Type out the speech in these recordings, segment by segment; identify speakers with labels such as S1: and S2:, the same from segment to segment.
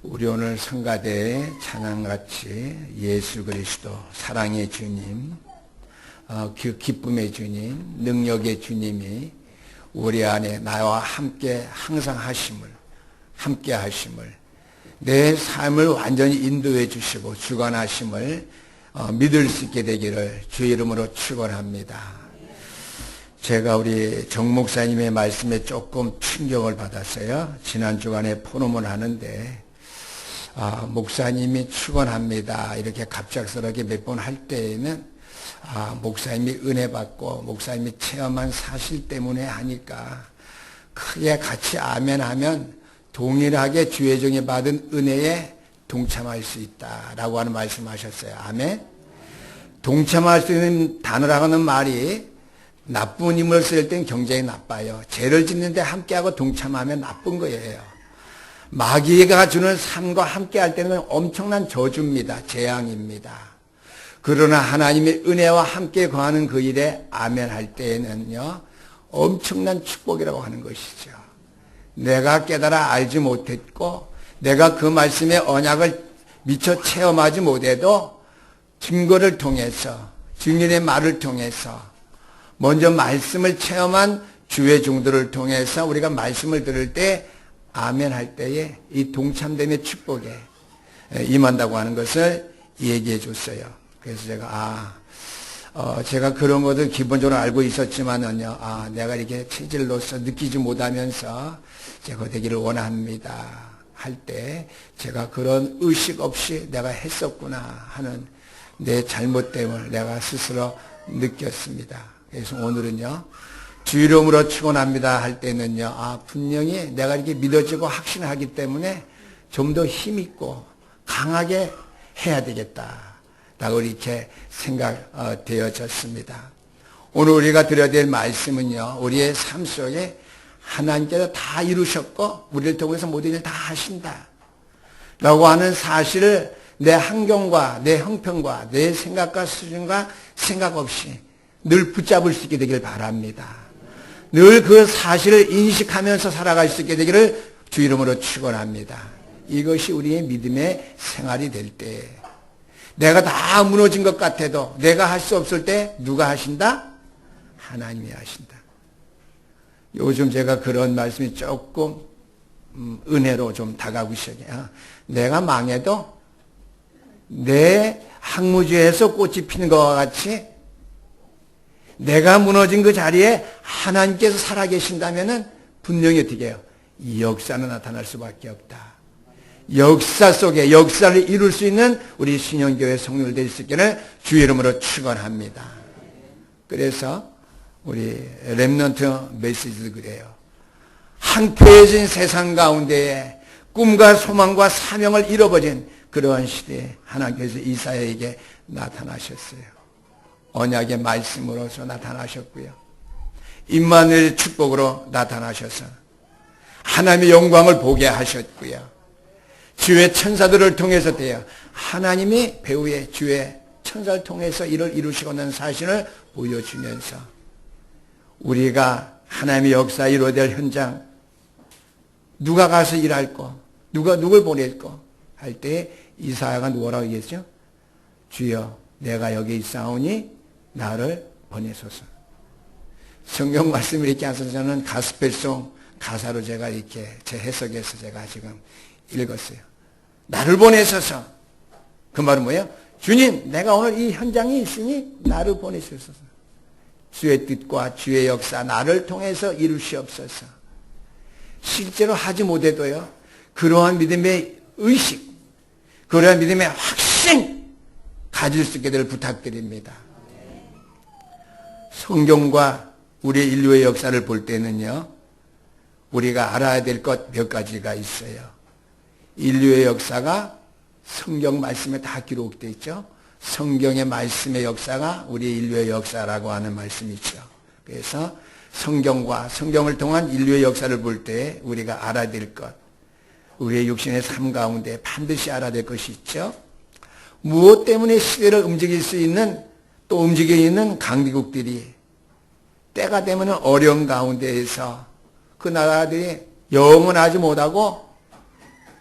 S1: 우리 오늘 성가대에 찬양같이 예수 그리스도 사랑의 주님, 그 기쁨의 주님, 능력의 주님이 우리 안에 나와 함께 항상 함께 하심을, 내 삶을 완전히 인도해 주시고 주관하심을 믿을 수 있게 되기를 주 이름으로 축원합니다. 제가 우리 정 목사님의 말씀에 조금 충격을 받았어요. 지난 주간에 포럼을 하는데 목사님이 축원합니다 이렇게 갑작스럽게 몇 번 할 때에는 목사님이 은혜 받고 목사님이 체험한 사실 때문에 하니까 크게 같이 아멘하면 동일하게 주의 종이 받은 은혜에 동참할 수 있다라고 하는 말씀하셨어요. 아멘. 동참할 수 있는 단어라고 하는 말이 나쁜 힘을 쓸 땐 굉장히 나빠요. 죄를 짓는데 함께하고 동참하면 나쁜 거예요. 마귀가 주는 삶과 함께할 때는 엄청난 저주입니다. 재앙입니다. 그러나 하나님의 은혜와 함께 거하는 그 일에 아멘할 때에는요, 엄청난 축복이라고 하는 것이죠. 내가 깨달아 알지 못했고 내가 그 말씀의 언약을 미처 체험하지 못해도 증거를 통해서, 증인의 말을 통해서, 먼저 말씀을 체험한 주의 종들을 통해서 우리가 말씀을 들을 때 아멘 할 때에 이 동참됨의 축복에 임한다고 하는 것을 얘기해 줬어요. 그래서 제가 그런 것을 기본적으로 알고 있었지만은요, 내가 이렇게 체질로서 느끼지 못하면서 제가 되기를 원합니다 할 때 제가 그런 의식 없이 내가 했었구나 하는 내 잘못됨을 내가 스스로 느꼈습니다. 그래서 오늘은요, 주 이름으로 축원합니다 할 때는요, 분명히 내가 이렇게 믿어지고 확신하기 때문에 좀 더 힘있고 강하게 해야 되겠다라고 이렇게 생각되어졌습니다. 오늘 우리가 드려야 될 말씀은요, 우리의 삶 속에 하나님께서 다 이루셨고 우리를 통해서 모든 일을 다 하신다 라고 하는 사실을 내 환경과 내 형편과 내 생각과 수준과 생각 없이 늘 붙잡을 수 있게 되길 바랍니다. 늘 그 사실을 인식하면서 살아갈 수 있게 되기를 주 이름으로 축원합니다. 이것이 우리의 믿음의 생활이 될 때, 내가 다 무너진 것 같아도 내가 할 수 없을 때 누가 하신다? 하나님이 하신다. 요즘 제가 그런 말씀이 조금 은혜로 좀 다가오기 시작해요. 내가 망해도 내 항무지에서 꽃이 피는 것과 같이 내가 무너진 그 자리에 하나님께서 살아계신다면은 분명히 어떻게 해요? 이 역사는 나타날 수밖에 없다. 역사 속에 역사를 이룰 수 있는 우리 신영교회 성도들 될 수 있기를 주 이름으로 축원합니다. 그래서 우리 렘넌트 메시지도 그래요. 황폐해진 세상 가운데에 꿈과 소망과 사명을 잃어버린 그러한 시대에 하나님께서 이사야에게 나타나셨어요. 언약의 말씀으로서 나타나셨고요. 임마누엘의 축복으로 나타나셔서 하나님의 영광을 보게 하셨고요. 주의 천사들을 통해서 되어 하나님이 배후에 주의 천사를 통해서 이를 이루시고 있는 사실을 보여주면서 우리가 하나님의 역사 이루어질 현장, 누가 가서 일할 거, 누가 누굴 보낼 거 할 때 이사야가 누구라고 얘기했죠? 주여 내가 여기 있사오니 나를 보내소서. 성경 말씀을 이렇게 하셔서 저는 가스펠송 가사로 제가 이렇게 제 해석해서 제가 지금 읽었어요. 나를 보내소서. 그 말은 뭐예요? 주님, 내가 오늘 이 현장에 있으니 나를 보내소서. 주의 뜻과 주의 역사 나를 통해서 이루시옵소서. 실제로 하지 못해도요, 그러한 믿음의 의식, 그러한 믿음의 확신 가질 수 있게 될 부탁드립니다. 성경과 우리 인류의 역사를 볼 때는요, 우리가 알아야 될 것 몇 가지가 있어요. 인류의 역사가 성경 말씀에 다 기록되어 있죠. 성경의 말씀의 역사가 우리 인류의 역사라고 하는 말씀이죠. 그래서 성경과 성경을 통한 인류의 역사를 볼 때 우리가 알아야 될 것, 우리의 육신의 삶 가운데 반드시 알아야 될 것이 있죠. 무엇 때문에 시대를 움직일 수 있는, 또 움직여 있는 강대국들이 때가 되면 어려운 가운데에서 그 나라들이 영원하지 못하고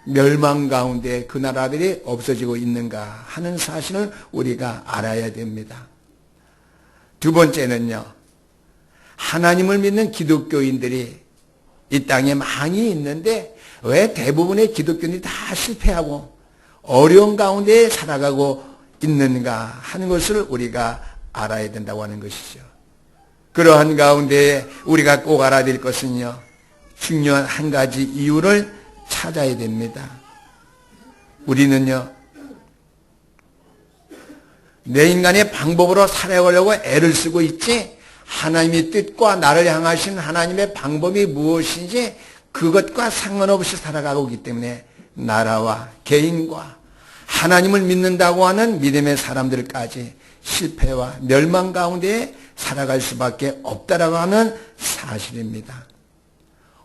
S1: 멸망 가운데 그 나라들이 없어지고 있는가 하는 사실을 우리가 알아야 됩니다. 두 번째는요, 하나님을 믿는 기독교인들이 이 땅에 많이 있는데 왜 대부분의 기독교인들이 다 실패하고 어려운 가운데 살아가고 있는가 하는 것을 우리가 알아야 된다고 하는 것이죠. 그러한 가운데 우리가 꼭 알아야 될 것은요, 중요한 한 가지 이유를 찾아야 됩니다. 우리는요, 내 인간의 방법으로 살아가려고 애를 쓰고 있지, 하나님의 뜻과 나를 향하신 하나님의 방법이 무엇인지 그것과 상관없이 살아가고 있기 때문에 나라와 개인과 하나님을 믿는다고 하는 믿음의 사람들까지 실패와 멸망 가운데 살아갈 수밖에 없다라고 하는 사실입니다.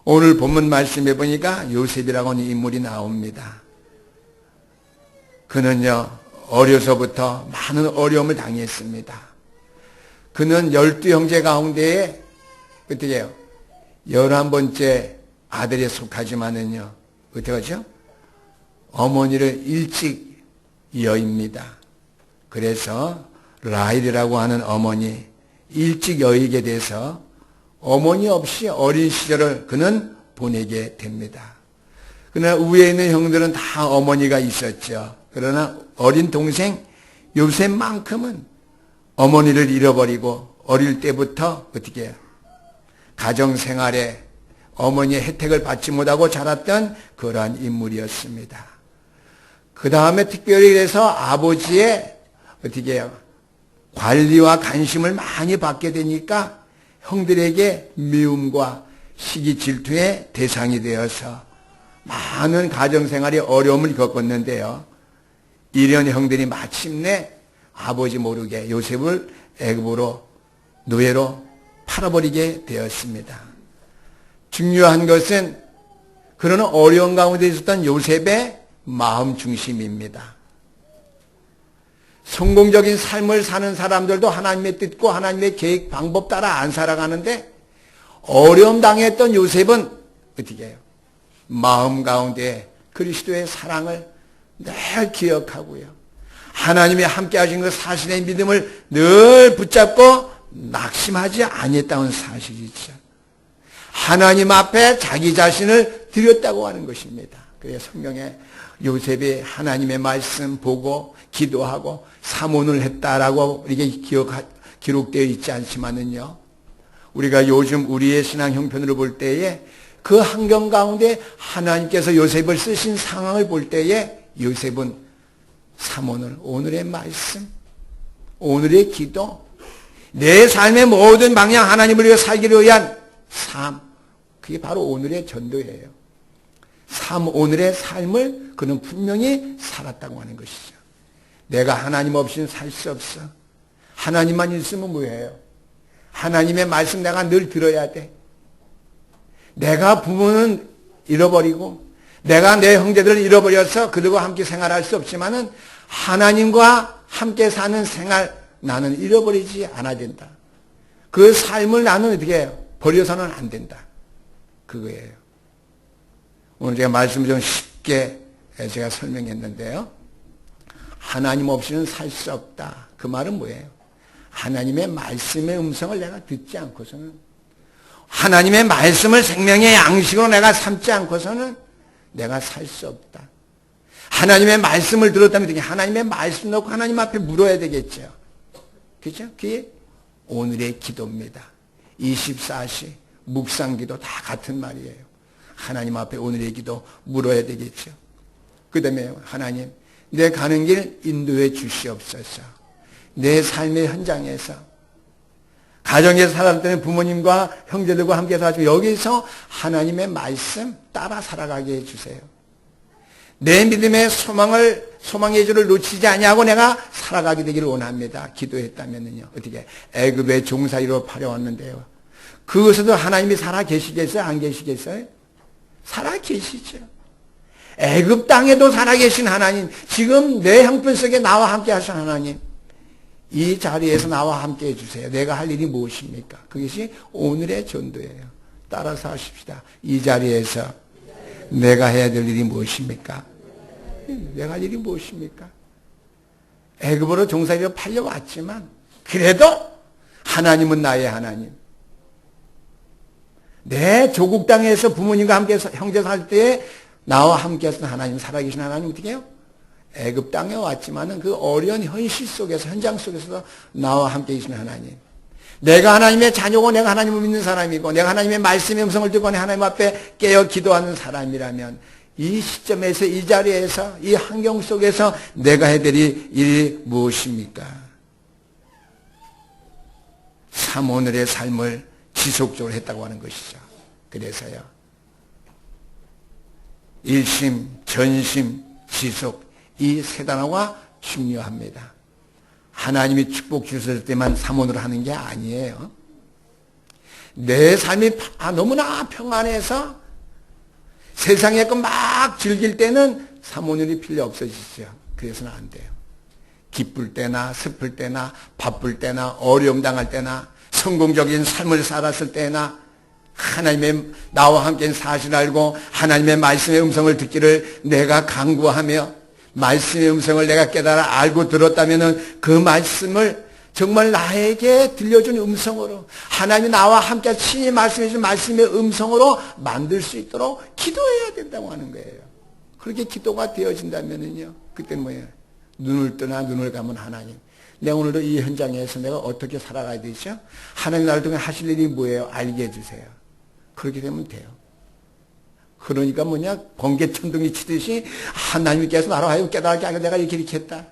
S1: 오늘 본문 말씀해 보니까 요셉이라고 하는 인물이 나옵니다. 그는요, 어려서부터 많은 어려움을 당했습니다. 그는 12형제 가운데에 어떻게 해요? 11번째 아들에 속하지만은요, 어떻게 하죠? 어머니를 일찍 여입니다. 그래서 라헬이라고 하는 어머니 일찍 여이게 돼서 어머니 없이 어린 시절을 그는 보내게 됩니다. 그러나 위에 있는 형들은 다 어머니가 있었죠. 그러나 어린 동생 요셉만큼은 어머니를 잃어버리고 어릴 때부터 어떻게 해요? 가정생활에 어머니의 혜택을 받지 못하고 자랐던 그러한 인물이었습니다. 그 다음에 특별히 그래서 아버지의 어떻게 해요? 관리와 관심을 많이 받게 되니까 형들에게 미움과 시기 질투의 대상이 되어서 많은 가정생활에 어려움을 겪었는데요. 이런 형들이 마침내 아버지 모르게 요셉을 애굽으로 노예로 팔아버리게 되었습니다. 중요한 것은 그런 어려운 가운데 있었던 요셉의 마음 중심입니다. 성공적인 삶을 사는 사람들도 하나님의 뜻과 하나님의 계획 방법 따라 안 살아가는데 어려움 당했던 요셉은 어떻게 해요? 마음 가운데 그리스도의 사랑을 늘 기억하고요. 하나님이 함께 하신 그 사실의 믿음을 늘 붙잡고 낙심하지 아니했다는 사실이죠. 하나님 앞에 자기 자신을 드렸다고 하는 것입니다. 그래서 성경에 요셉이 하나님의 말씀 보고 기도하고 사모를 했다라고 이렇게 기록되어 있지 않지만은요, 우리가 요즘 우리의 신앙 형편으로 볼 때에 그 환경 가운데 하나님께서 요셉을 쓰신 상황을 볼 때에 요셉은 사모를, 오늘의 말씀, 오늘의 기도, 내 삶의 모든 방향 하나님을 위해 살기를 위한 삶, 그게 바로 오늘의 전도예요. 오늘의 삶을 그는 분명히 살았다고 하는 것이죠. 내가 하나님 없이는 살 수 없어. 하나님만 있으면 뭐예요? 하나님의 말씀 내가 늘 들어야 돼. 내가 부모는 잃어버리고 내가 내 형제들을 잃어버려서 그들과 함께 생활할 수 없지만은 하나님과 함께 사는 생활 나는 잃어버리지 않아야 된다. 그 삶을 나는 어떻게 해요? 버려서는 안 된다. 그거예요. 오늘 제가 말씀을 좀 쉽게 제가 설명했는데요. 하나님 없이는 살 수 없다. 그 말은 뭐예요? 하나님의 말씀의 음성을 내가 듣지 않고서는, 하나님의 말씀을 생명의 양식으로 내가 삼지 않고서는 내가 살 수 없다. 하나님의 말씀을 들었다면 어떻게 하나님의 말씀 놓고 하나님 앞에 물어야 되겠죠. 그렇죠? 그게 오늘의 기도입니다. 24시 묵상기도 다 같은 말이에요. 하나님 앞에 오늘의 기도 물어야 되겠죠. 그 다음에 하나님, 내 가는 길 인도해 주시옵소서. 내 삶의 현장에서 가정에서 살았던 부모님과 형제들과 함께 살아가지고 여기서 하나님의 말씀 따라 살아가게 해주세요. 내 믿음의 소망의 줄을 놓치지 아니하고 내가 살아가게 되기를 원합니다. 기도했다면요. 어떻게 애굽의 종살이로 팔아왔는데요. 그것에도 하나님이 살아 계시겠어요? 안 계시겠어요? 살아 계시죠. 애굽 땅에도 살아 계신 하나님, 지금 내 형편 속에 나와 함께 하신 하나님, 이 자리에서 나와 함께 해주세요. 내가 할 일이 무엇입니까? 그것이 오늘의 전도예요. 따라서 하십시다. 이 자리에서 내가 해야 될 일이 무엇입니까? 내가 할 일이 무엇입니까? 애굽으로 종살이로 팔려왔지만 그래도 하나님은 나의 하나님. 내 조국 땅에서 부모님과 함께 형제 살 때에 나와 함께 했던 하나님, 살아계신 하나님 어떻게 해요? 애굽 땅에 왔지만은 그 어려운 현실 속에서, 현장 속에서도 나와 함께 계신 하나님. 내가 하나님의 자녀고 내가 하나님을 믿는 사람이고 내가 하나님의 말씀의 음성을 듣고 하나님 앞에 깨어 기도하는 사람이라면 이 시점에서, 이 자리에서, 이 환경 속에서 내가 해야 될 일이 무엇입니까? 삼오늘의 삶을 지속적으로 했다고 하는 것이죠. 그래서요, 일심, 전심, 지속, 이 세 단어가 중요합니다. 하나님이 축복 주실 때만 삼오늘 하는 게 아니에요. 내 삶이 너무나 평안해서 세상의 것 막 즐길 때는 삼오늘이 필요 없어지죠. 그래서는 안 돼요. 기쁠 때나 슬플 때나 바쁠 때나 어려움 당할 때나 성공적인 삶을 살았을 때나 하나님의 나와 함께 사실을 알고 하나님의 말씀의 음성을 듣기를 내가 간구하며 말씀의 음성을 내가 깨달아 알고 들었다면 그 말씀을 정말 나에게 들려준 음성으로 하나님이 나와 함께 친히 말씀해 주신 말씀의 음성으로 만들 수 있도록 기도해야 된다고 하는 거예요. 그렇게 기도가 되어진다면요, 그때는 뭐예요? 눈을 뜨나 눈을 감은 하나님. 내가 오늘도 이 현장에서 내가 어떻게 살아가야 되죠? 하나님 나를 통해 하실 일이 뭐예요? 알게 해주세요. 그렇게 되면 돼요. 그러니까 뭐냐? 번개천둥이 치듯이 하나님께서 나로 하여금 깨달게 하고 내가 이렇게 했다.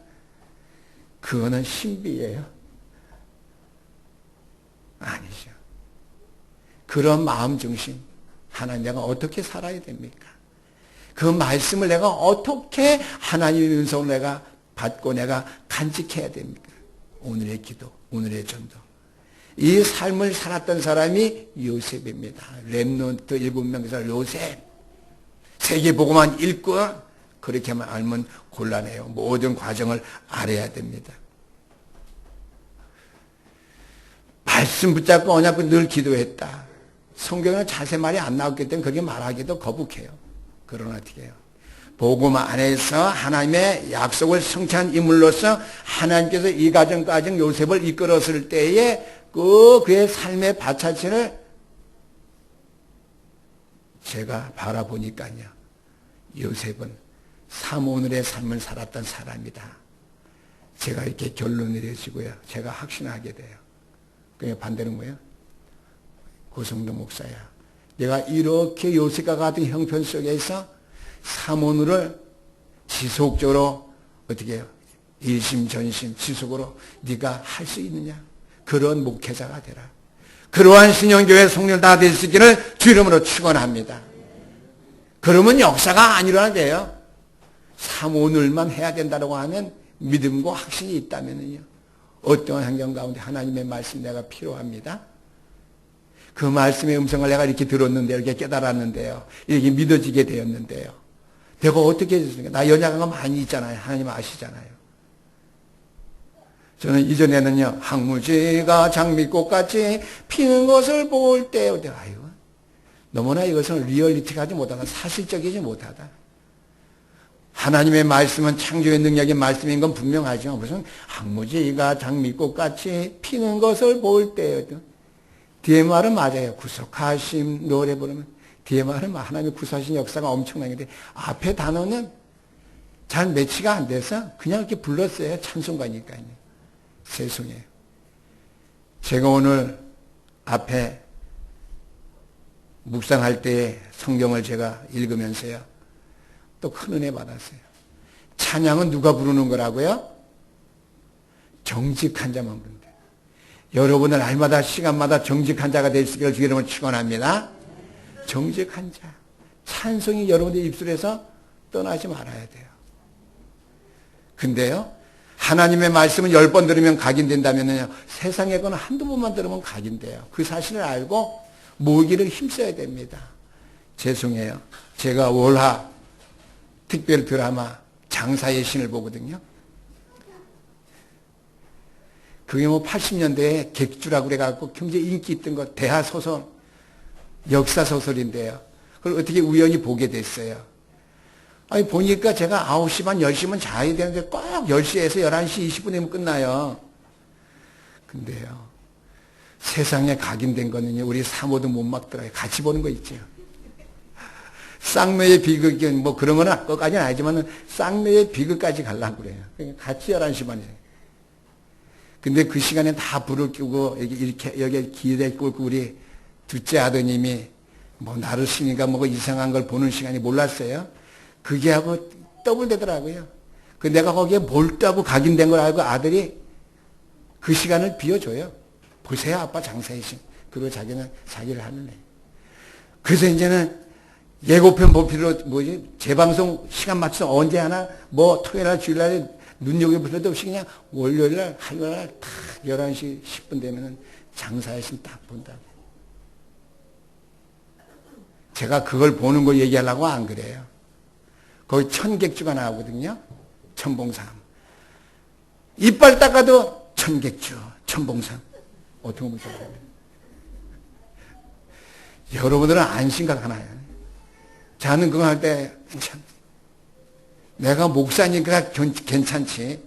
S1: 그거는 신비예요. 아니죠. 그런 마음 중심. 하나님 내가 어떻게 살아야 됩니까? 그 말씀을 내가 어떻게 하나님의 음성을 내가 받고 내가 간직해야 됩니까? 오늘의 기도, 오늘의 전도. 이 삶을 살았던 사람이 요셉입니다. 렘넌트 7명에서 요셉. 세계보고만 읽고 그렇게만 알면 곤란해요. 모든 과정을 알아야 됩니다. 말씀 붙잡고 언약 늘 기도했다. 성경에는 자세 말이 안 나왔기 때문에 그렇게 말하기도 거북해요. 그러나 어떻게 해요? 복음 안에서 하나님의 약속을 성취한 인물로서 하나님께서 이 가정 요셉을 이끌었을 때에 그의 삶의 바차체를 제가 바라보니까요. 요셉은 삼오늘의 삶을 살았던 사람이다. 제가 이렇게 결론 내려지고요. 제가 확신하게 돼요. 그게 반대는 뭐예요? 고성도 목사야. 내가 이렇게 요셉과 같은 형편 속에서 삼오늘을 지속적으로 어떻게 해요? 일심전심 지속으로 네가 할 수 있느냐? 그런 목회자가 되라. 그러한 신영교회 성령 다 될 수 있기를 주 이름으로 축원합니다. 그러면 역사가 안 일어나돼요. 삼오늘만 해야 된다고 하면 믿음과 확신이 있다면요. 어떠한 환경 가운데 하나님의 말씀 내가 필요합니다. 그 말씀의 음성을 내가 이렇게 들었는데요. 이렇게 깨달았는데요. 이렇게 믿어지게 되었는데요. 내가 어떻게 해줬습니까? 나 연약한 거 많이 있잖아요. 하나님 아시잖아요. 저는 이전에는요. 항무지가 장미꽃같이 피는 것을 볼 때 아유, 너무나 이것은 리얼리티가 하지 못하다. 사실적이지 못하다. 하나님의 말씀은 창조의 능력의 말씀인 건 분명하죠. 무슨 항무지가 장미꽃같이 피는 것을 볼 때 뒤에 말은 맞아요. 구속하심 노래 부르면 뒤에 말은 하나님의 구속하신 역사가 엄청나게 앞에 단어는 잘 매치가 안 돼서 그냥 이렇게 불렀어요. 찬송가니까요. 죄송해요. 제가 오늘 앞에 묵상할 때 성경을 제가 읽으면서요. 또 큰 은혜 받았어요. 찬양은 누가 부르는 거라고요? 정직한 자만 부른다. 여러분은 날마다 시간마다 정직한 자가 될 수 있기를 주 이름으로 축원합니다. 정직한 자. 찬송이 여러분들 입술에서 떠나지 말아야 돼요. 근데요. 하나님의 말씀은 10번 들으면 각인된다면요. 세상의 건 한두 번만 들으면 각인돼요. 그 사실을 알고 모으기를 힘써야 됩니다. 죄송해요. 제가 월화 특별 드라마 장사의 신을 보거든요. 그게 뭐 80년대에 객주라고 그래갖고 굉장히 인기 있던 거 대하소설, 역사소설인데요. 그걸 어떻게 우연히 보게 됐어요. 아니, 보니까 제가 9시 반, 10시면 자야 되는데 꼭 10시에서 11시 20분이면 끝나요. 근데요, 세상에 각인된 거는요, 우리 사모도 못 막더라고요. 같이 보는 거 있죠. 쌍매의 비극이, 뭐 그런 건 끝까지는 아니지만, 쌍매의 비극까지 가려고 그래요. 그러니까 같이 11시 반에. 근데 그 시간에 다 불을 끄고, 이렇게, 여기 기대 꽂고, 우리 둘째 아드님이, 뭐, 나를 쉬니까 뭐 이상한 걸 보는 시간이 몰랐어요. 그게 하고 떠블대더라고요. 그 내가 거기에 몰두하고 각인된 걸 알고 아들이 그 시간을 비워줘요. 보세요, 아빠 장사이신. 그리고 자기는 자기를 하는 애. 그래서 이제는 예고편 볼 필요, 재방송 시간 맞춰서 언제 하나, 뭐, 토요일날, 주일날에 눈여겨볼 필요도 없이 그냥 월요일날, 화요일날 딱 11시 10분 되면은 장사이신 딱 본다고. 제가 그걸 보는 걸 얘기하려고 안 그래요. 거기 천객주가 나오거든요. 천봉삼. 이빨 닦아도 천객주, 천봉삼. 어떻게 보면 여러분들은 안 심각하나요? 자는 그거 할 때, 내가 목사니까 괜찮지.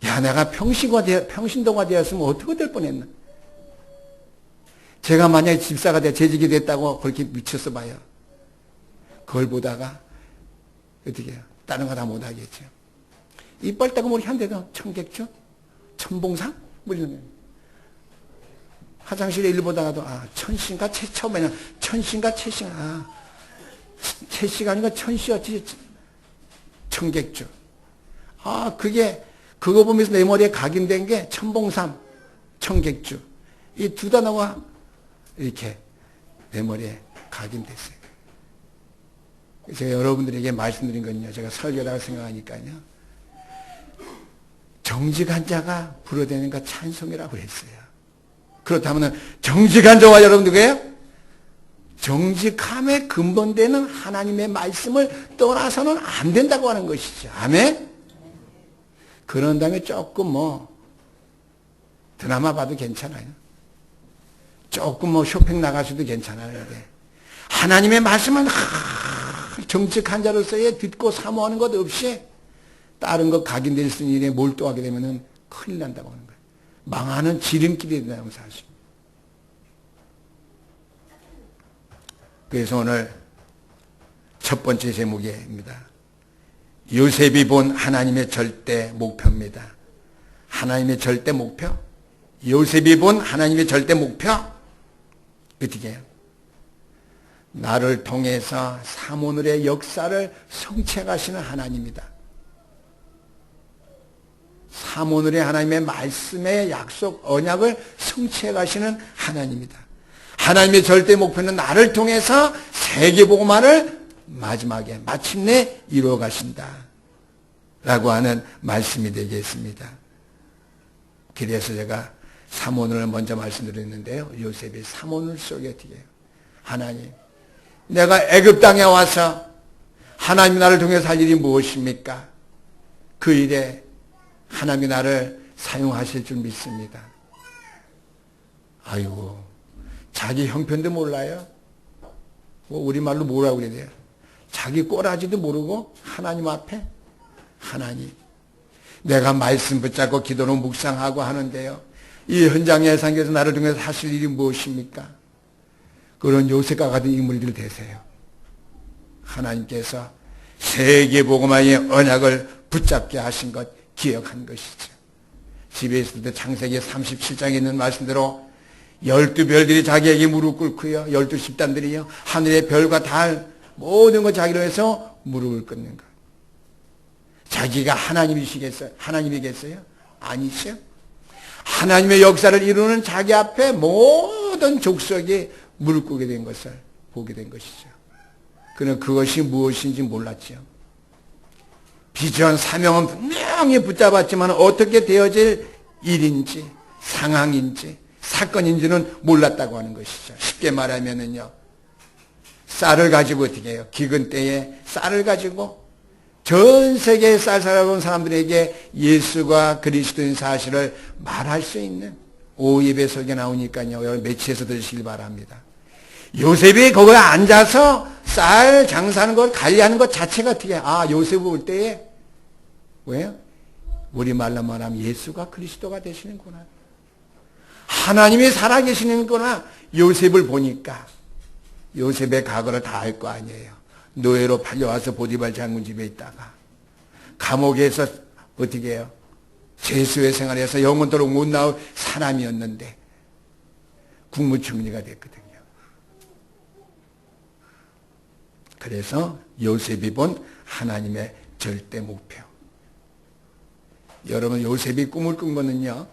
S1: 야, 내가 평신도가 되었으면 어떻게 될 뻔했나? 제가 만약에 집사가 재직이 됐다고 그렇게 미쳤어 봐요. 그걸 보다가, 어떻게 해요? 다른 거 다 못하겠죠. 이빨 닦으면 우리 한대도 천객주? 천봉상? 뭐 이런. 화장실에 일 보다가도, 아, 천신가 처음에는 천신가 채신, 아, 채씨가 아니라 천씨였지. 천객주. 아, 그거 보면서 내 머리에 각인된 게 천봉삼, 천객주. 이 두 단어가 이렇게 내 머리에 각인됐어요. 제가 여러분들에게 말씀드린 건요, 제가 설교라고 생각하니까요, 정직한 자가 불어대는 것 찬송이라고 했어요. 그렇다면 정직한 자와 여러분 누구예요? 정직함에 근본되는 하나님의 말씀을 떠나서는 안 된다고 하는 것이죠. 아멘? 그런 다음에 조금 드라마 봐도 괜찮아요. 조금 쇼핑 나가셔도 괜찮아요. 근데 하나님의 말씀은 정직한 자로서의 듣고 사모하는 것 없이 다른 것 각인될 수 있는 일에 몰두하게 되면 큰일 난다고 하는 거예요. 망하는 지름길이 된다는 사실. 그래서 오늘 첫 번째 제목입니다. 요셉이 본 하나님의 절대 목표입니다. 하나님의 절대 목표? 요셉이 본 하나님의 절대 목표? 어떻게 해요? 나를 통해서 삼오늘의 역사를 성취해 가시는 하나님이다. 삼오늘의 하나님의 말씀의 약속, 언약을 성취해 가시는 하나님이다. 하나님의 절대 목표는 나를 통해서 세계복음화를 마지막에 마침내 이루어 가신다. 라고 하는 말씀이 되겠습니다. 그래서 제가 삼오늘을 먼저 말씀드렸는데요. 요셉이 삼오늘 속에 어떻게 해요? 하나님, 내가 애굽 땅에 와서 하나님이 나를 통해서 할 일이 무엇입니까? 그 일에 하나님이 나를 사용하실 줄 믿습니다. 아이고, 자기 형편도 몰라요. 우리말로 뭐라고 그래야 돼요? 자기 꼬라지도 모르고 하나님 앞에, 하나님, 내가 말씀 붙잡고 기도로 묵상하고 하는데요, 이 현장 예상에서 나를 통해서 하실 일이 무엇입니까? 그런 요셉과 같은 인물들 되세요. 하나님께서 세계복음화의 언약을 붙잡게 하신 것 기억한 것이죠. 집에 있을 때 창세기 37장에 있는 말씀대로 12별들이 자기에게 무릎 꿇고요, 12집단들이요, 하늘의 별과 달 모든 것 자기로 해서 무릎을 꿇는 것. 자기가 하나님이시겠어요? 하나님이겠어요? 아니죠. 하나님의 역사를 이루는 자기 앞에 모든 족속이 무릎 꿇게 된 것을 보게 된 것이죠. 그는 그것이 무엇인지 몰랐죠. 비전, 사명은 분명히 붙잡았지만 어떻게 되어질 일인지, 상황인지, 사건인지는 몰랐다고 하는 것이죠. 쉽게 말하면은요, 쌀을 가지고 어떻게 해요? 기근 때에 쌀을 가지고 전 세계에 쌀 살아온 사람들에게 예수가 그리스도인 사실을 말할 수 있는 오예배 설교 나오니까요, 매치해서 들으시길 바랍니다. 요셉이 거기에 앉아서 쌀 장사하는 걸 관리하는 것 자체가 어떻게, 요셉이 올 때에, 왜요? 우리말로 말하면 예수가 그리스도가 되시는구나. 하나님이 살아계시는구나. 요셉을 보니까 요셉의 과거를 다 알 거 아니에요. 노예로 팔려와서 보디발 장군 집에 있다가 감옥에서 어떻게 해요? 죄수의 생활에서 영원토록 못 나올 사람이었는데 국무총리가 됐거든요. 그래서 요셉이 본 하나님의 절대 목표. 여러분, 요셉이 꿈을 꾼 거는요,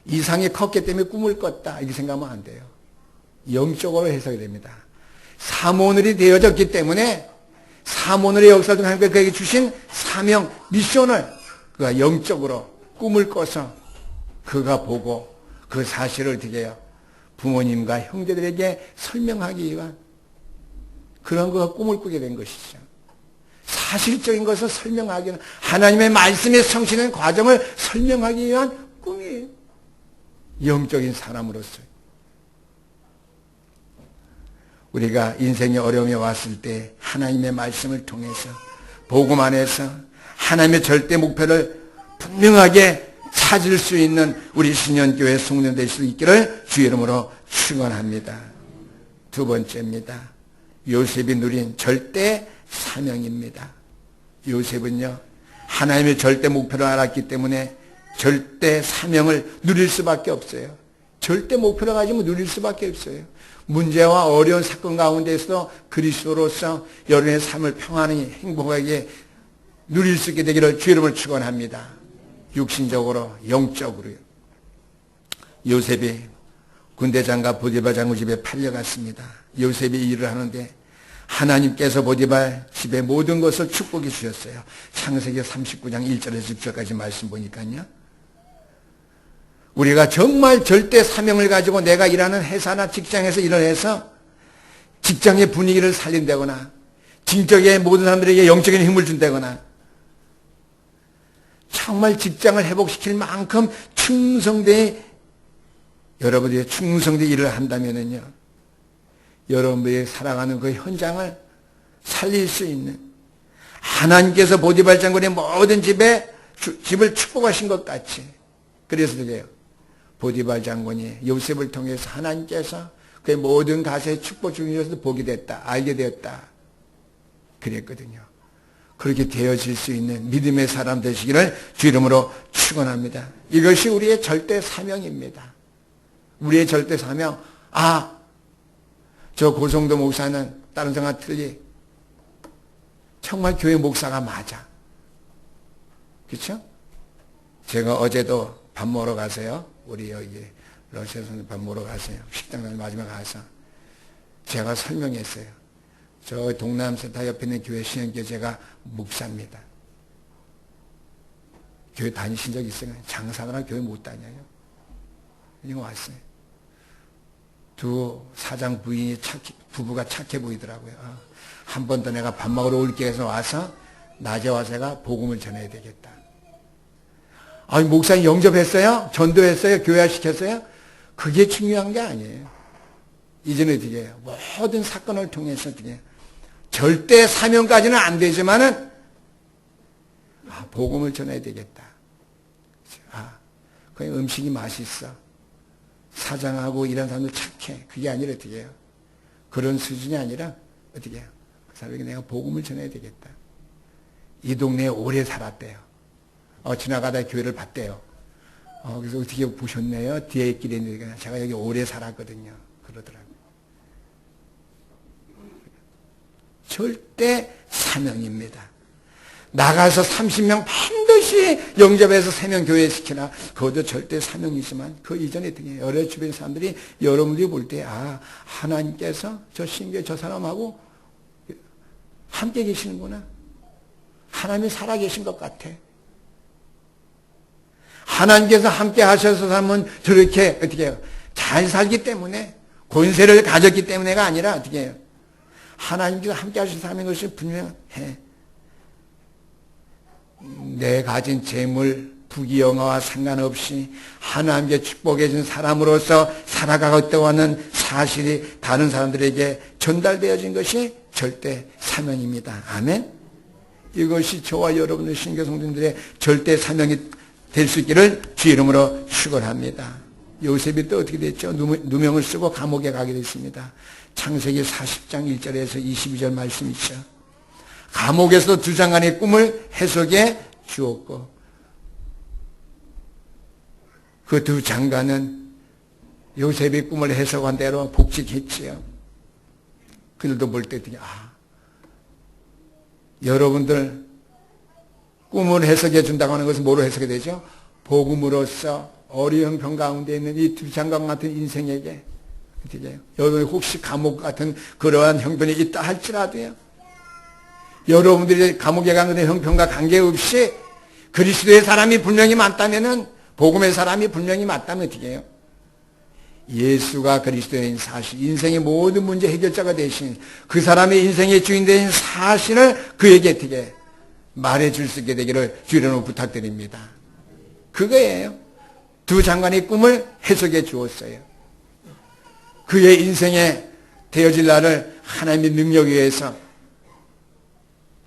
S1: 이상이 컸기 때문에 꿈을 꿨다 이렇게 생각하면 안 돼요. 영적으로 해석이 됩니다. 사모늘이 되어졌기 때문에 사모늘의 역사를 통해 하나님께서 그에게 주신 사명, 미션을 그가 영적으로 꿈을 꿔서 그가 보고 그 사실을 어떻게 해요? 부모님과 형제들에게 설명하기 위한 그런 그가 꿈을 꾸게 된 것이죠. 사실적인 것을 설명하기 위한 하나님의 말씀에 성취된 과정을 설명하기 위한 꿈이에요. 영적인 사람으로서. 우리가 인생의 어려움이 왔을 때 하나님의 말씀을 통해서 복음 안에서 하나님의 절대 목표를 분명하게 찾을 수 있는 우리 신년교회 성도들 될 수 있기를 주의 이름으로 축원합니다. 두 번째입니다. 요셉이 누린 절대 사명입니다. 요셉은요, 하나님의 절대 목표를 알았기 때문에 절대 사명을 누릴 수밖에 없어요. 절대 목표를 가지면 누릴 수밖에 없어요. 문제와 어려운 사건 가운데서 그리스도로서 여러분의 삶을 평안히 행복하게 누릴 수 있게 되기를 주의 이름으로 축원합니다. 육신적으로, 영적으로요. 요셉이 군대장과 보디발 장군 집에 팔려갔습니다. 요셉이 일을 하는데 하나님께서 보디발 집에 모든 것을 축복해 주셨어요. 창세기 39장 1절에서 10절까지 말씀 보니까요. 우리가 정말 절대 사명을 가지고 내가 일하는 회사나 직장에서 일을 해서 직장의 분위기를 살린다거나 진적의 모든 사람들에게 영적인 힘을 준다거나 정말 직장을 회복시킬 만큼 여러분들이 충성되게 일을 한다면요, 여러분들이 살아가는 그 현장을 살릴 수 있는 하나님께서 보디발 장군의 모든 집을 축복하신 것 같이, 그래서 그래요. 보디발 장군이 요셉을 통해서 하나님께서 그의 모든 가세에 축복 주셔서 보게 됐다, 알게 되었다 그랬거든요. 그렇게 되어질 수 있는 믿음의 사람 되시기를 주 이름으로 축원합니다. 이것이 우리의 절대 사명입니다. 우리의 절대 사명. 저 고성도 목사는 다른 생각 틀리 정말 교회 목사가 맞아. 그렇죠? 제가 어제도 밥 먹으러 가세요. 우리 여기 러시아에서 밥 먹으러 가세요. 식당을 마지막에 가서 제가 설명했어요. 저 동남센터 옆에 있는 교회 신현교회 제가 목사입니다. 교회 다니신 적 있어요? 장사하느라 교회 못 다녀요. 이거 왔어요. 두 사장 부부가 착해 보이더라고요. 한 번 더 내가 밥 먹으러 올게 해서 와서 낮에 와서 제가 복음을 전해야 되겠다. 목사님 영접했어요? 전도했어요? 교회화 시켰어요? 그게 중요한 게 아니에요. 이제는 어떻게 해요? 모든 사건을 통해서 어떻게 해요? 절대 사명까지는 안 되지만은 복음을 전해야 되겠다. 그 음식이 맛있어. 사장하고 이런 사람들 착해. 그게 아니라 어떻게 해요? 그런 수준이 아니라 어떻게 해요? 그 사람에게 내가 복음을 전해야 되겠다. 이 동네에 오래 살았대요. 지나가다 교회를 봤대요. 그래서 어떻게 보셨네요? 뒤에 길에 있는데 제가 여기 오래 살았거든요. 그러더라고요. 절대 사명입니다. 나가서 30명 반드시 영접해서 3명 교회시키나 그것도 절대 사명이지만 그 이전에 어떻게 여러 주변 사람들이 여러분들이 볼 때 하나님께서 저 신교회 저 사람하고 함께 계시는구나. 하나님이 살아계신 것 같아. 하나님께서 함께 하셔서 사람은 저렇게 어떻게 해요? 잘 살기 때문에 권세를 가졌기 때문에가 아니라 어떻게 해요? 하나님께서 함께 하신 사람인 것이 분명해. 내 가진 재물, 부귀영화와 상관없이 하나님께 축복해 준 사람으로서 살아가겠다고 하는 사실이 다른 사람들에게 전달되어진 것이 절대 사명입니다. 아멘. 이것이 저와 여러분의 신교 성도님들의 절대 사명이 될 수 있기를 주 이름으로 축원합니다. 요셉이 또 어떻게 됐죠? 누명을 쓰고 감옥에 가게 됐습니다. 창세기 40장 1절에서 22절 말씀이죠. 감옥에서 두 장관의 꿈을 해석해 주었고 그 두 장관은 요셉의 꿈을 해석한 대로 복직했지요. 그들도 볼 때 어떻게 여러분들 꿈을 해석해 준다고 하는 것은 뭐로 해석이 되죠? 복음으로서 어려운 형편 가운데 있는 이 두 장관 같은 인생에게 어떻게 해요? 여러분 혹시 감옥 같은 그러한 형편이 있다 할지라도요. 여러분들이 감옥에 간 형편과 관계없이 그리스도의 사람이 분명히 많다면은 복음의 사람이 분명히 맞다면 어떻게 해요? 예수가 그리스도인 사실, 인생의 모든 문제 해결자가 되신 그 사람의 인생의 주인 되신 사실을 그에게 어떻게 말해줄 수 있게 되기를 주님으로 부탁드립니다. 그거예요. 두 장관의 꿈을 해석해 주었어요. 그의 인생에 되어질 날을 하나님의 능력에 의해서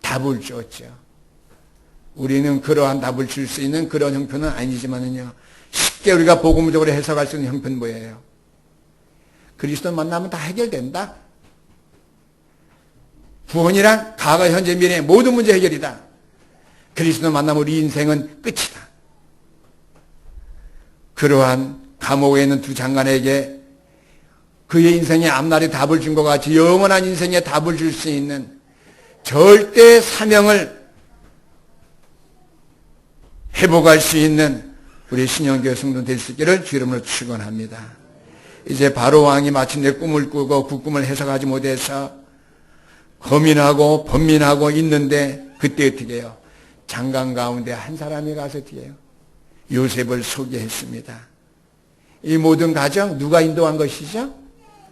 S1: 답을 주었죠. 우리는 그러한 답을 줄 수 있는 그런 형편은 아니지만은요, 쉽게 우리가 복음적으로 해석할 수 있는 형편은 뭐예요? 그리스도 만나면 다 해결된다. 구원이란 과거, 현재, 미래의 모든 문제 해결이다. 그리스도 만나면 우리 인생은 끝이다. 그러한 감옥에 있는 두 장관에게 그의 인생의 앞날의 답을 준 것 같이 영원한 인생의 답을 줄 수 있는 절대 사명을 회복할 수 있는 우리 신영교회 성도 될 수 있기를 주 이름으로 축원합니다. 이제 바로 왕이 마침내 꿈을 꾸고 그 꿈을 해석하지 못해서 고민하고 번민하고 있는데 그때 어떻게 해요? 장관 가운데 한 사람이 가서 어떻게 해요? 요셉을 소개했습니다. 이 모든 과정 누가 인도한 것이죠?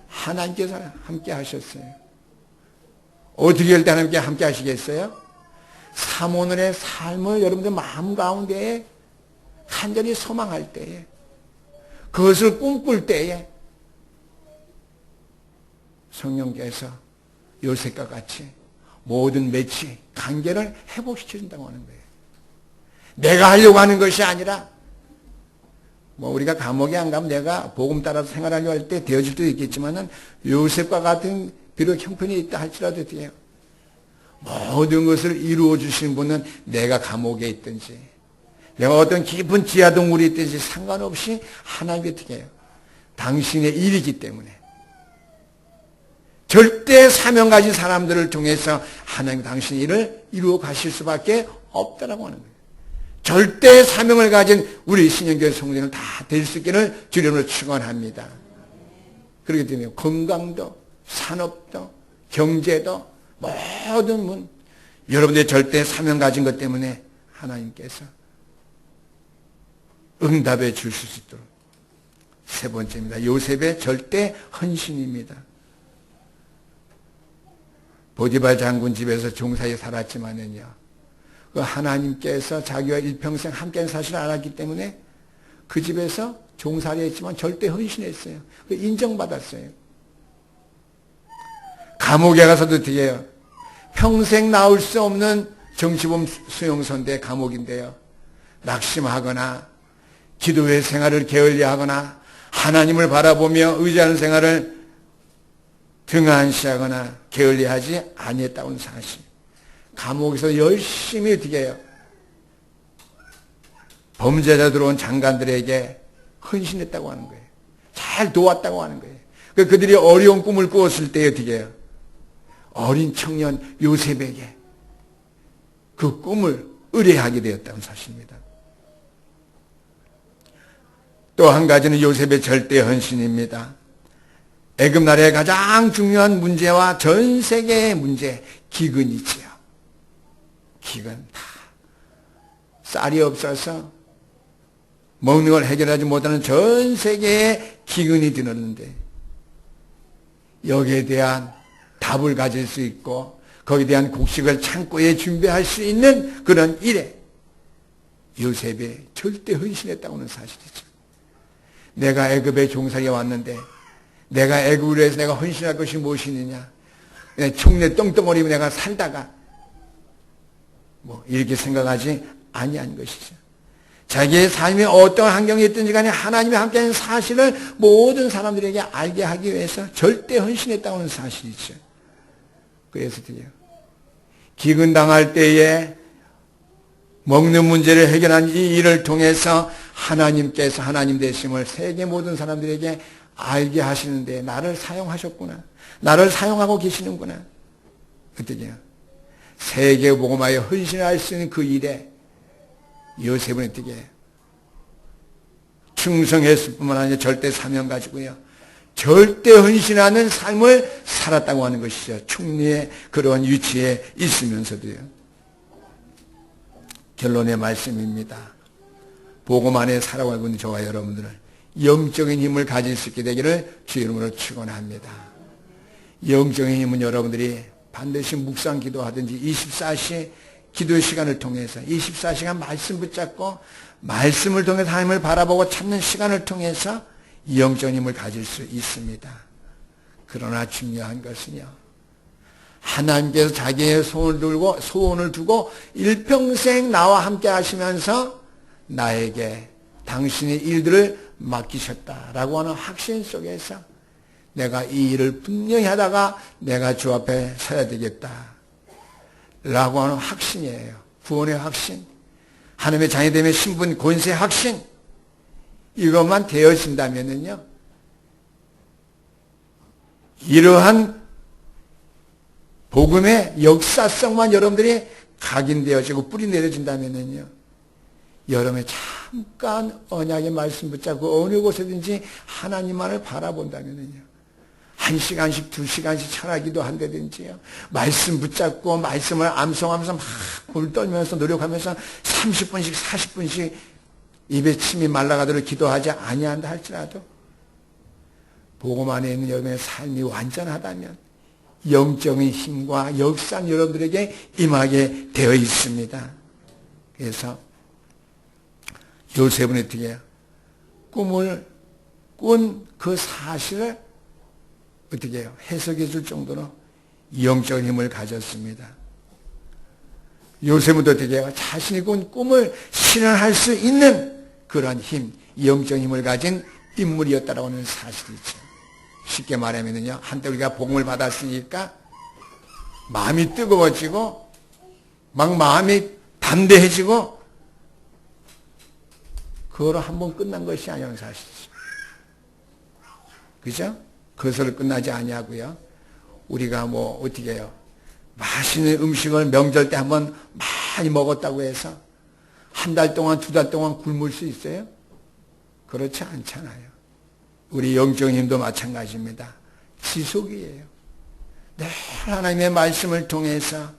S1: 하나님께서 함께 하셨어요. 어떻게 할 때 하나님께 함께 하시겠어요? 사모늘의 삶을 여러분들 마음 가운데에 간절히 소망할 때에 그것을 꿈꿀 때에 성령께서 요셉과 같이 모든 매치, 관계를 회복시켜준다고 하는 거예요. 내가 하려고 하는 것이 아니라 우리가 감옥에 안 가면 내가 복음 따라서 생활하려고 할 때 되어질 수도 있겠지만은 요셉과 같은 비록 형편이 있다 할지라도 돼요. 모든 것을 이루어 주신 분은 내가 감옥에 있든지 내가 어떤 깊은 지하 동굴에 있든지 상관없이 하나님이 어떻게 해요? 당신의 일이기 때문에 절대 사명 가진 사람들을 통해서 하나님 당신의 일을 이루어 가실 수밖에 없다라고 하는 거예요. 절대 사명을 가진 우리 신영교회 성도들 다 될 수 있기를 주 이름으로 축원합니다. 그렇기 때문에 건강도 산업도 경제도 모든 문 여러분들의 절대 사명 가진 것 때문에 하나님께서 응답해 주실 수 있도록. 세 번째입니다. 요셉의 절대 헌신입니다. 보디발 장군 집에서 종사에 살았지만은요, 그 하나님께서 자기와 일평생 함께한 사실을 알았기 때문에 그 집에서 종살이 했지만 절대 헌신했어요. 인정받았어요. 감옥에 가서도 어떻게 해요? 평생 나올 수 없는 정치범 수용소인데 감옥인데요. 낙심하거나 기도회 생활을 게을리하거나 하나님을 바라보며 의지하는 생활을 등한시하거나 게을리하지 아니했다는 사실. 감옥에서 열심히 어떻게 해요? 범죄자 들어온 장관들에게 헌신했다고 하는 거예요. 잘 도왔다고 하는 거예요. 그들이 어려운 꿈을 꾸었을 때 어떻게 해요? 어린 청년 요셉에게 그 꿈을 의뢰하게 되었다는 사실입니다. 또 한 가지는 요셉의 절대 헌신입니다. 애굽 나라의 가장 중요한 문제와 전 세계의 문제, 기근이지요. 기근 다 쌀이 없어서 먹는 걸 해결하지 못하는 전 세계의 기근이 들었는데 여기에 대한 답을 가질 수 있고 거기에 대한 곡식을 창고에 준비할 수 있는 그런 일에 요셉이 절대 헌신했다고는 사실이죠. 내가 애굽에 종살이에 왔는데 내가 애굽으로 해서 내가 헌신할 것이 무엇이느냐, 총내 떵떵거리며 내가 살다가 이렇게 생각하지 아니한 것이죠. 자기의 삶이 어떤 환경이 있든지 간에 하나님이 함께하는 사실을 모든 사람들에게 알게 하기 위해서 절대 헌신했다고는 사실이죠. 그래서 기근당할 때에 먹는 문제를 해결한 이 일을 통해서 하나님께서 하나님 되심을 세계 모든 사람들에게 알게 하시는데 나를 사용하셨구나, 나를 사용하고 계시는구나. 어떻게 해요? 세계 복음화에 헌신할 수 있는 그 일에 요셉은 어떻게 충성했을 뿐만 아니라 절대 사명 가지고요, 절대 헌신하는 삶을 살았다고 하는 것이죠. 총리의 그런 위치에 있으면서도요. 결론의 말씀입니다. 복음 안에 살아가고 있는 저와 여러분들은 영적인 힘을 가질 수 있게 되기를 주 이름으로 축원합니다. 영적인 힘은 여러분들이 반드시 묵상 기도하든지 24시 기도 시간을 통해서 24시간 말씀 붙잡고 말씀을 통해서 하나님을 바라보고 찾는 시간을 통해서 영적인 힘을 가질 수 있습니다. 그러나 중요한 것은요, 하나님께서 자기의 소원을 두고 일평생 나와 함께 하시면서 나에게 당신의 일들을 맡기셨다라고 하는 확신 속에서 내가 이 일을 분명히 하다가 내가 주 앞에 서야 되겠다 라고 하는 확신이에요. 구원의 확신, 하나님의 자녀됨의 신분, 권세 확신, 이것만 되어진다면요, 이러한 복음의 역사성만 여러분들이 각인되어지고 뿌리 내려진다면요, 여러분의 잠깐 언약의 말씀 붙잡고 어느 곳에든지 하나님만을 바라본다면요, 1시간씩 2시간씩 철학기도 한다든지요, 말씀 붙잡고 말씀을 암송하면서 막 물 떨면서 노력하면서 30분씩 40분씩 입에 침이 말라가도록 기도하지 아니한다 할지라도 복음 안에 있는 여러분의 삶이 완전하다면 영적인 힘과 역사는 여러분들에게 임하게 되어 있습니다. 그래서 요셉은 어떻게 해요? 꿈을 꾼 그 사실을 어떻게 해요? 해석해 줄 정도로 영적인 힘을 가졌습니다. 요셉은 어떻게 해요? 자신이 꾼 꿈을 실현할 수 있는 그러한 힘, 영적인 힘을 가진 인물이었다라고 하는 사실이죠. 쉽게 말하면요, 한때 우리가 복음을 받았으니까 마음이 뜨거워지고 막 마음이 담대해지고 그거로 한번 끝난 것이 아니라는 사실이죠. 그죠? 그것으로 끝나지 아니하고요, 우리가 어떻게 해요? 맛있는 음식을 명절 때 한번 많이 먹었다고 해서 한 달 동안, 2달 동안 굶을 수 있어요? 그렇지 않잖아요. 우리 영적인 힘도 마찬가지입니다. 지속이에요. 늘 하나님의 말씀을 통해서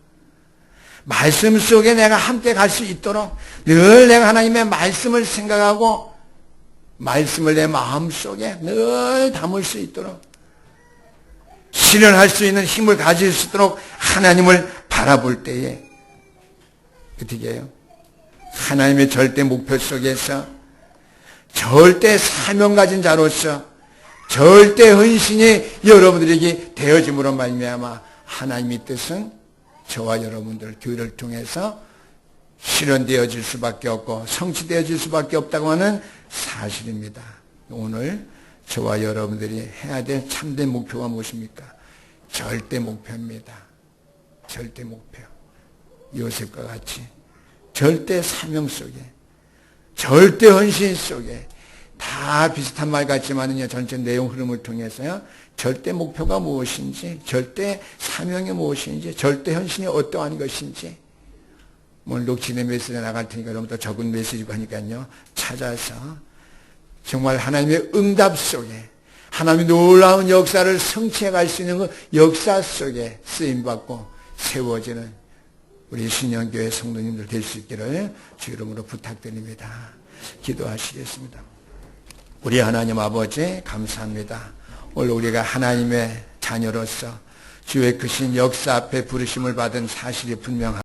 S1: 말씀 속에 내가 함께 갈 수 있도록 늘 내가 하나님의 말씀을 생각하고 말씀을 내 마음속에 늘 담을 수 있도록 실현할 수 있는 힘을 가질 수 있도록 하나님을 바라볼 때에 어떻게 해요? 하나님의 절대 목표 속에서 절대 사명 가진 자로서 절대 헌신이 여러분들에게 되어짐으로 말미암아 하나님의 뜻은 저와 여러분들 교회를 통해서 실현되어질 수밖에 없고 성취되어질 수밖에 없다고 하는 사실입니다. 오늘 저와 여러분들이 해야 될 참된 목표가 무엇입니까? 절대 목표입니다. 절대 목표. 요셉과 같이 절대 사명 속에, 절대 헌신 속에, 다 비슷한 말 같지만은요, 전체 내용 흐름을 통해서요, 절대 목표가 무엇인지, 절대 사명이 무엇인지, 절대 헌신이 어떠한 것인지, 오늘 녹취된 메시지가 나갈 테니까 여러분도 적은 메시지고 하니까요, 찾아서 정말 하나님의 응답 속에, 하나님의 놀라운 역사를 성취해 갈 수 있는 그 역사 속에 쓰임받고 세워지는 우리 신영교회 성도님들 될 수 있기를 주 이름으로 부탁드립니다. 기도하시겠습니다. 우리 하나님 아버지 감사합니다. 오늘 우리가 하나님의 자녀로서 주의 크신 역사 앞에 부르심을 받은 사실이 분명합니다.